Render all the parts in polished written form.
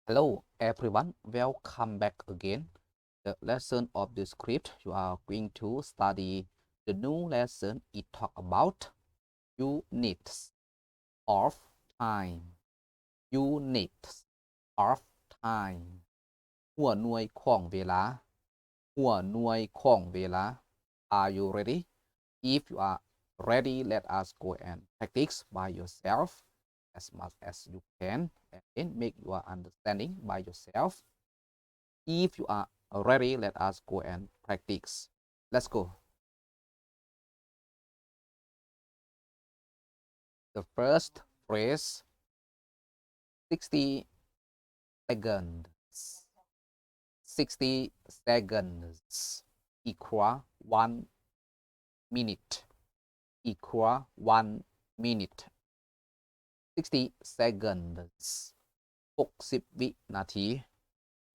Hello everyone, welcome back again. The lesson of the script you are going to study the new lesson. It talk about units of time. Units of time. หัวหน่วยของเวลา หัวหน่วยของเวลา Are you ready? If you are ready, let us go and practice by yourself as much as you can and make your understanding by yourself. If you are ready, let us go and practice. Let's go. The first phrase 60 seconds. 60 seconds equal 1 minute. Equal 1 minute. 60 seconds 60 วินาที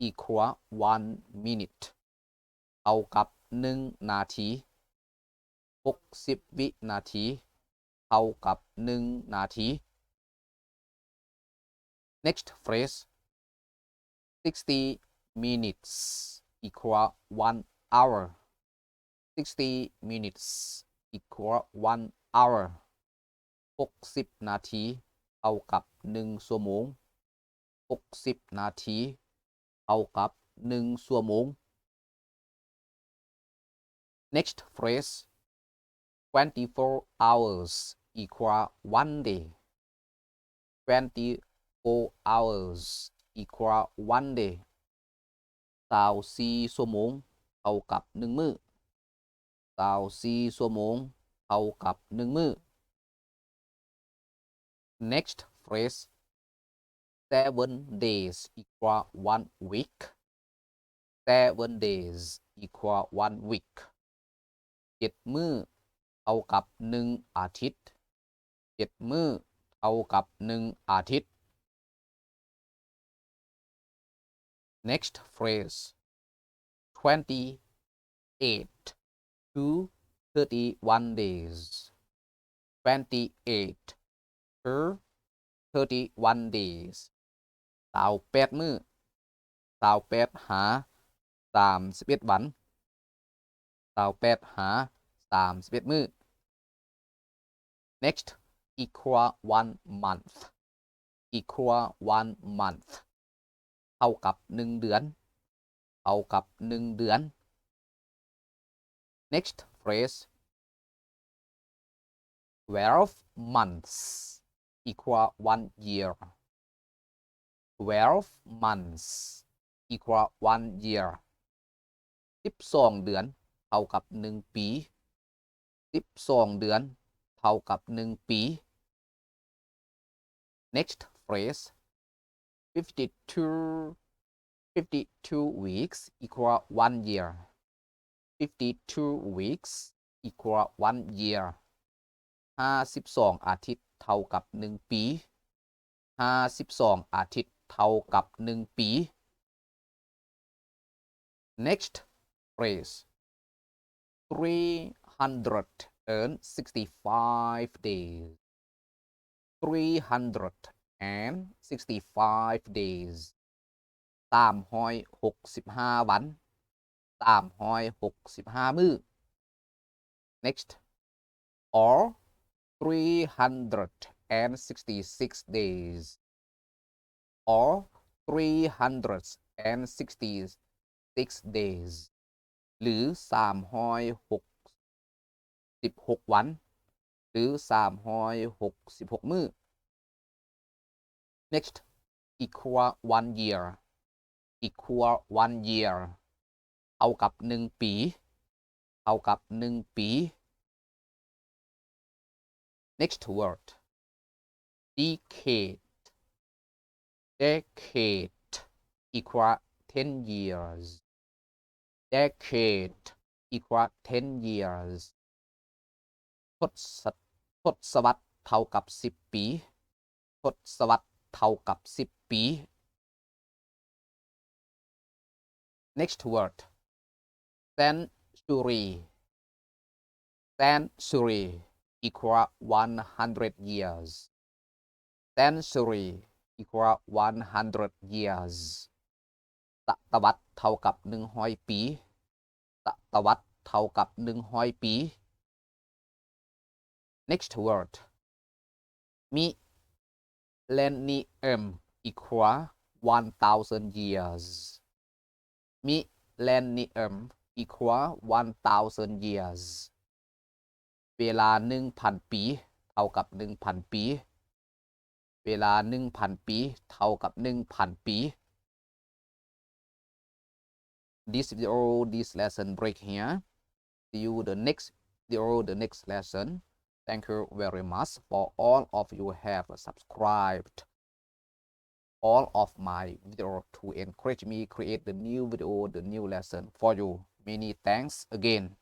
equal 1 minute เท่ากับ1นาที60 วินาทีเท่ากับ1นาที Next phrase 60 minutes equal 1 hour 60 minutes equal 1 hour 60 นาทีเท่ากับ1ชั่วโมง60 นาทีเท่ากับ1ชั่วโมง Next phrase 24 hours equal 1 day 24 hours equal 1 day 24ชั่วโมงเท่ากับ1มื้อ24ชั่วโมงเท่ากับ1มื้อ Next phrase 7 days equal 1 week 7 days equal 1 week 7 มื้อเท่ากับ1อาทิตย์7 มื้อเท่ากับ1อาทิตย์ Next phrase 28 to 31 days 28 per 31 days 28 มื้อ28หา31วัน28หา31มื้อ Next equal 1 month equal 1 month เท่ากับ1เดือนเท่ากับ1เดือน Next phrase 12 months equal 1 year 12 months equal 1 year 12 เดือนเท่ากับ1ปี12 เดือนเท่ากับ1ปี Next phrase 52 weeks equal 1 year 52 weeks equal 1 year 52 อาทิตย์เท่ากับ1ปี52 อาทิตย์เท่ากับ1ปี Next phrase 365 days 365 days 365 วัน365 มื้อ Next or 366 days or 366 days หรือ366 วันหรือ366 มื้อ Next equal 1 year equal 1 year เท่ากับ1ปีเท่ากับ1ปี Next word decade decade equal 10 years decade equal 10 years ทศวรรษเท่ากับ10ปีทศวรรษเท่ากับ10ปี Next word century century equal 100 years century equal 100 years ศตวรรษเท่ากับ100ปีศตวรรษเท่ากับ100ปี next word millennium equal 1000 years millennium equal 1000 years เวลา 1,000 ปีเท่ากับ 1,000 ปีเวลา 1,000 ปีเท่ากับ 1,000 ปี this video this lesson break here see you the next video the next lesson thank you very much for all of you have subscribed all of my video to encourage me create the new video the new lesson for you many thanks again